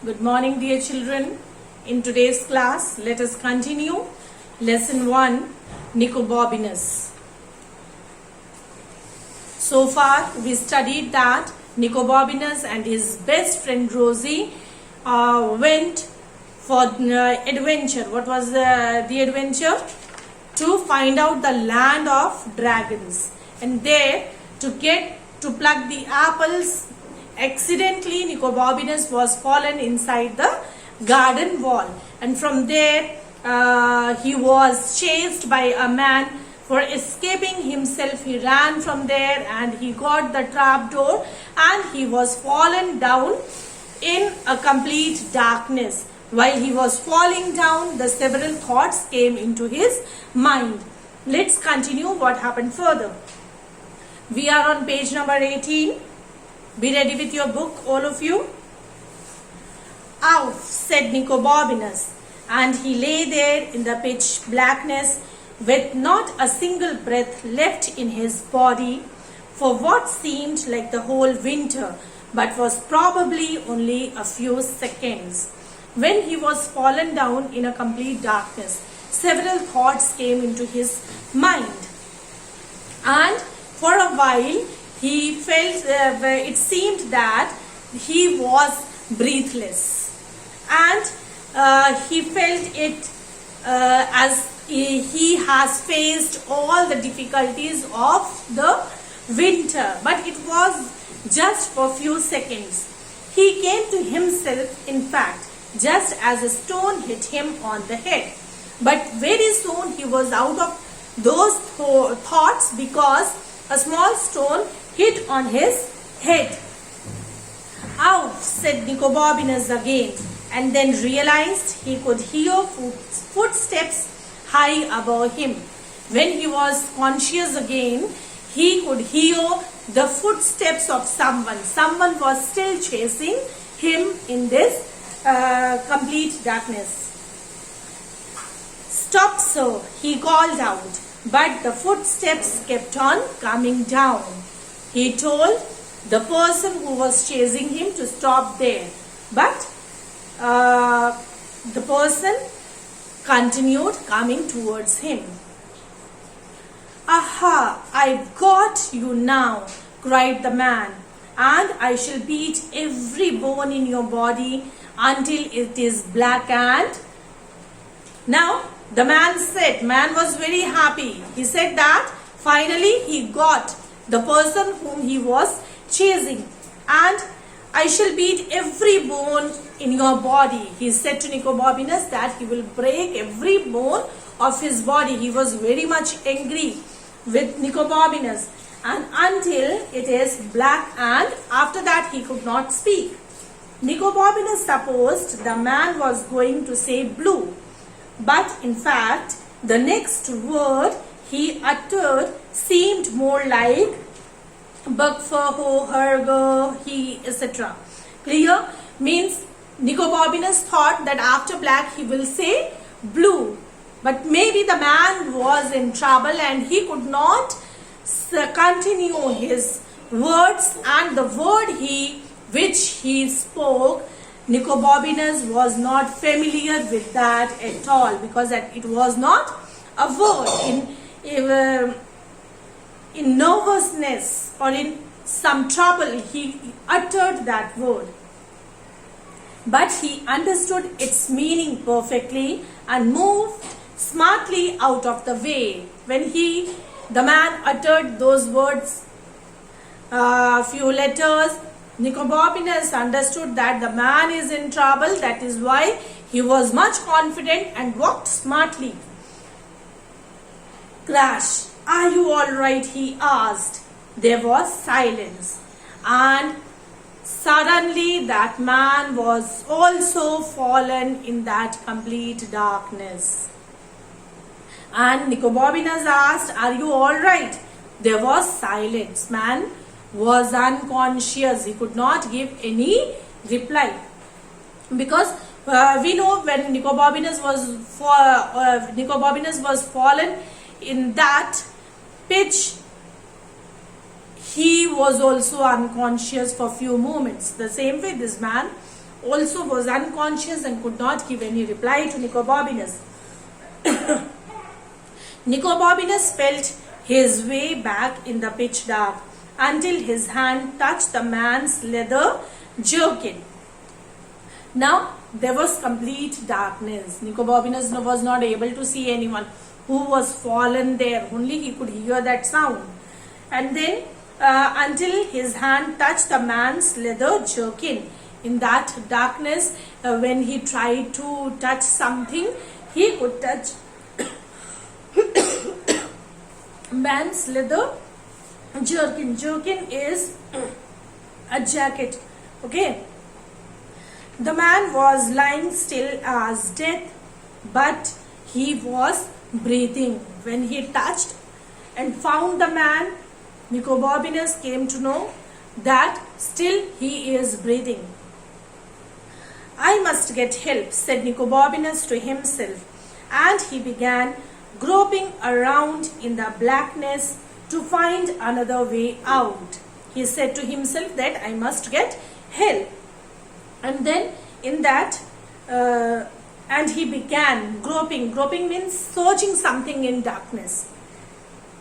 Good morning, dear children. In today's class, let us continue lesson 1, Nicobobinus. So far, we studied that Nicobobinus and his best friend Rosie went for adventure. What was the adventure? To find out the land of dragons. And there, to pluck the apples, accidentally Nicobobinus was fallen inside the garden wall, and from there he was chased by a man. For escaping himself, he ran from there and he got the trap door, and he was fallen down in a complete darkness. While he was falling down, the several thoughts came into his mind. Let's continue what happened further. We are on page number 18. Be ready with your book, all of you. "Ouf," said Nicobobinus, and he lay there in the pitch blackness with not a single breath left in his body for what seemed like the whole winter, but was probably only a few seconds. When he was fallen down in a complete darkness, several thoughts came into his mind, and for a while he felt, it seemed that he was breathless, and he felt it as he has faced all the difficulties of the winter, but it was just for few seconds. He came to himself, in fact, just as a stone hit him on the head. But very soon he was out of those thoughts, because a small stone hit on his head. "Ouf," said Nicobobinus again, and then realized he could hear footsteps high above him. When he was conscious again, he could hear the footsteps of someone. Someone was still chasing him in this complete darkness. "Stop, sir," he called out, but the footsteps kept on coming down. He told the person who was chasing him to stop there, but the person continued coming towards him. "Aha, I've got you now," cried the man, "and I shall beat every bone in your body until it is black and..." Now, the man was very happy. He said that finally he got the person whom he was chasing, "and I shall beat every bone in your body." He said to Nicobobinus that he will break every bone of his body. He was very much angry with Nicobobinus, and until it is black, and after that he could not speak. Nicobobinus supposed the man was going to say blue, but in fact the next word he uttered seemed more like Bugfurho, Hergo, he, etc. Clear? Means Nicobobinus thought that after black he will say blue, but maybe the man was in trouble and he could not continue his words, and the word which he spoke, Nicobobinus was not familiar with that at all, because it was not a word. In nervousness or in some trouble, he uttered that word, but he understood its meaning perfectly and moved smartly out of the way. When the man uttered those words, few letters, Nicobobinus understood that the man is in trouble. That is why he was much confident and walked smartly. "Crash! Are you all right?" he asked. There was silence, and suddenly that man was also fallen in that complete darkness. And Nicobobinus asked, "Are you all right?" There was silence. Man was unconscious. He could not give any reply, because we know when Nicobobinus was fallen in that pitch, he was also unconscious for few moments. The same way this man also was unconscious and could not give any reply to Nicobobinus. Nicobobinus felt his way back in the pitch dark until his hand touched the man's leather jerkin. Now there was complete darkness. Nicobobinus was not able to see anyone who was fallen there. Only he could hear that sound. And then until his hand touched the man's leather jerkin. In that darkness, when he tried to touch something, he could touch man's leather jerkin. Jerkin is a jacket. Okay. The man was lying still as death, but he was breathing. When he touched and found the man, Nicobobinus came to know that still he is breathing. I must get help, said Nicobobinus to himself, and he began groping around in the blackness to find another way out. He said to himself that I must get help. And then in that, and he began groping. Groping means searching something in darkness,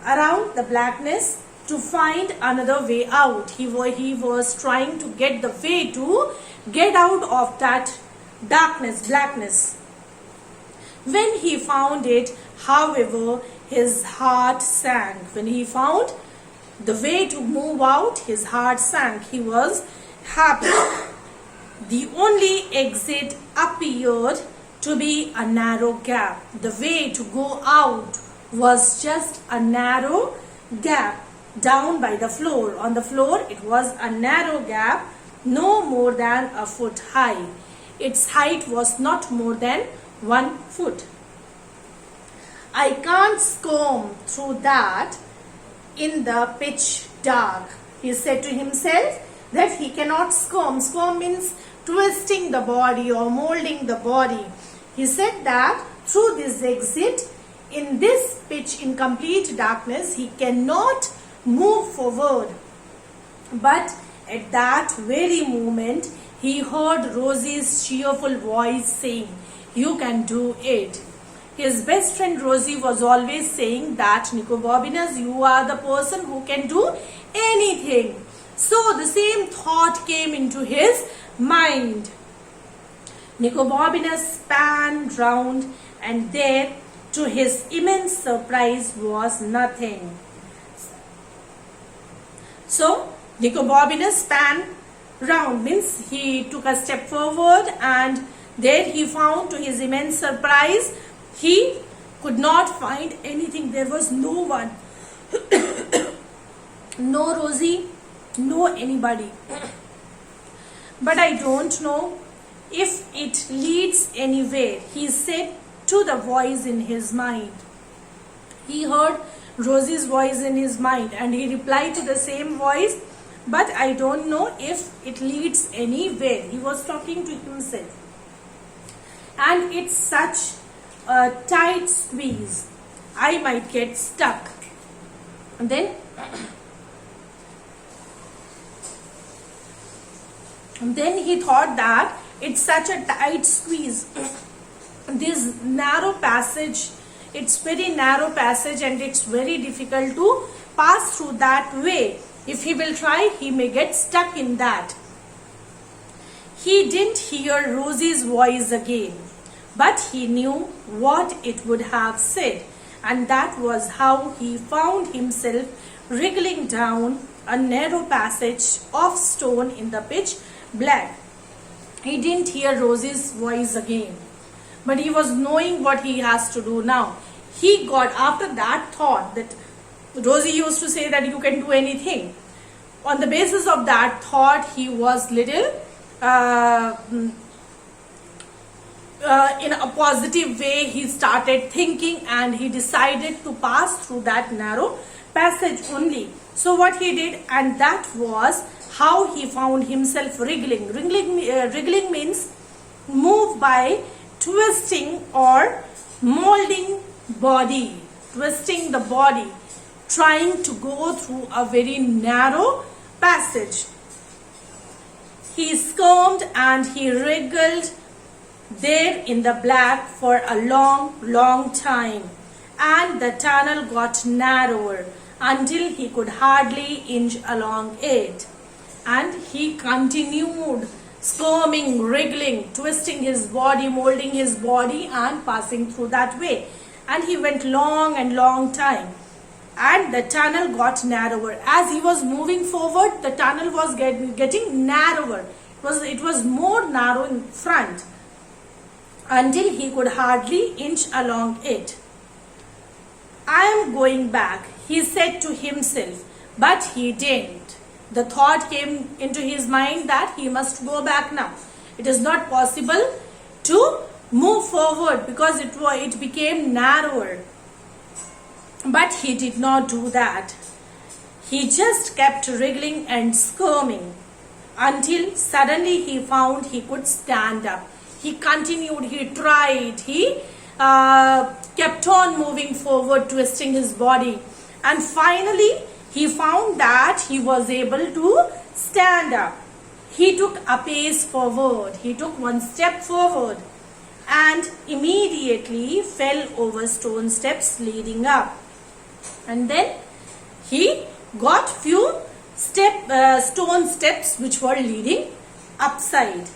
around the blackness to find another way out. He was trying to get the way to get out of that darkness, blackness. When he found it, however, his heart sank. When he found the way to move out, his heart sank. He was happy. The only exit appeared to be a narrow gap. The way to go out was just a narrow gap down by the floor. On the floor, it was a narrow gap, no more than a foot high. Its height was not more than 1 foot. I can't squirm through that in the pitch dark. He said to himself that he cannot squirm. Squirm means twisting the body or molding the body. He said that through this exit, in this pitch, in complete darkness, he cannot move forward. But at that very moment, he heard Rosie's cheerful voice saying, "You can do it." His best friend Rosie was always saying that, Nicobobinus, you are the person who can do anything. So the same thought came into his mind. Nicobobinus span round, and there, to his immense surprise, was nothing. So Nicobobinus span round means he took a step forward, and there he found, to his immense surprise, he could not find anything. There was no one. No Rosie, no anybody. But I don't know if it leads anywhere, he said to the voice in his mind. He heard Rosie's voice in his mind, and he replied to the same voice, but I don't know if it leads anywhere. He was talking to himself. And it's such a tight squeeze. I might get stuck. And then he thought that it's such a tight squeeze. This narrow passage, it's very narrow passage, and it's very difficult to pass through that way. If he will try, he may get stuck in that. He didn't hear Rosie's voice again, but he knew what it would have said, and that was how he found himself wriggling down a narrow passage of stone in the pitch black. He didn't hear Rosie's voice again, but he was knowing what he has to do now. He got, after that thought that Rosie used to say that you can do anything, on the basis of that thought, he was little in a positive way. He started thinking, and he decided to pass through that narrow passage only. So what he did, and that was how he found himself wriggling. Wriggling means move by twisting or molding body, twisting the body, trying to go through a very narrow passage. He squirmed and he wriggled there in the black for a long time, and the tunnel got narrower until he could hardly inch along it. And he continued squirming, wriggling, twisting his body, molding his body and passing through that way. And he went long time. And the tunnel got narrower. As he was moving forward, the tunnel was getting narrower. It was more narrow in front until he could hardly inch along it. I am going back, he said to himself, but he didn't. The thought came into his mind that he must go back now. It is not possible to move forward because it became narrower. But he did not do that. He just kept wriggling and squirming until suddenly he found he could stand up. He continued, he tried, he kept on moving forward, twisting his body. And finally, he found that he was able to stand up. He took a pace forward. He took one step forward and immediately fell over stone steps leading up. And then he got few stone steps which were leading upside.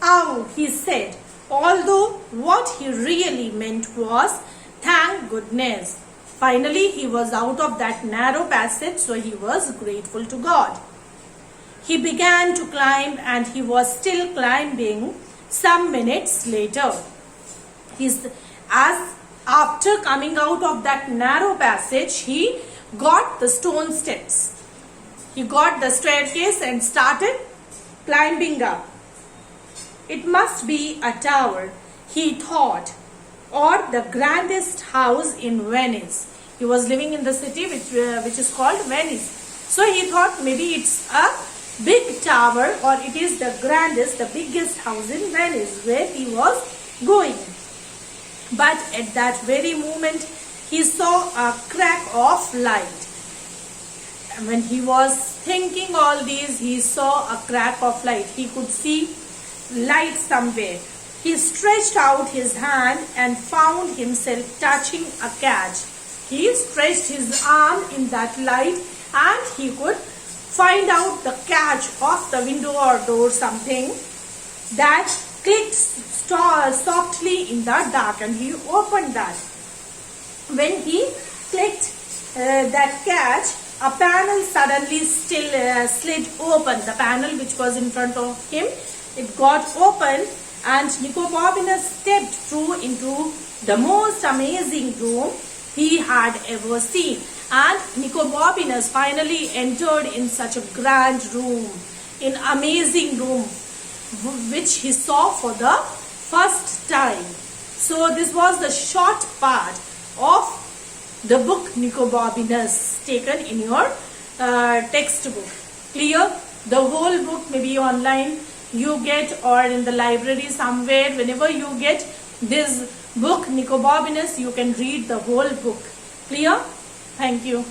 "Ow," he said, although what he really meant was, "Thank goodness." Finally, he was out of that narrow passage, so he was grateful to God. He began to climb and he was still climbing some minutes later. After coming out of that narrow passage, he got the stone steps. He got the staircase and started climbing up. It must be a tower, he thought, or the grandest house in Venice. He was living in the city which is called Venice. So he thought maybe it's a big tower or it is the grandest, the biggest house in Venice where he was going. But at that very moment, he saw a crack of light. And when he was thinking all these, he saw a crack of light. He could see light somewhere. He stretched out his hand and found himself touching a catch. He stretched his arm in that light and he could find out the catch of the window or door, something that clicked softly in the dark, and he opened that. When he clicked that catch, a panel suddenly slid open. The panel which was in front of him, it got open, and Nicobominus stepped through into the most amazing room he had ever seen. And Nicobominus finally entered in such a grand room, an amazing room, which he saw for the first time. So this was the short part of the book Nicobominus taken in your textbook. Clear? The whole book may be online you get, or in the library somewhere. Whenever you get this book Nicobominus, you can read the whole book. Clear? Thank you.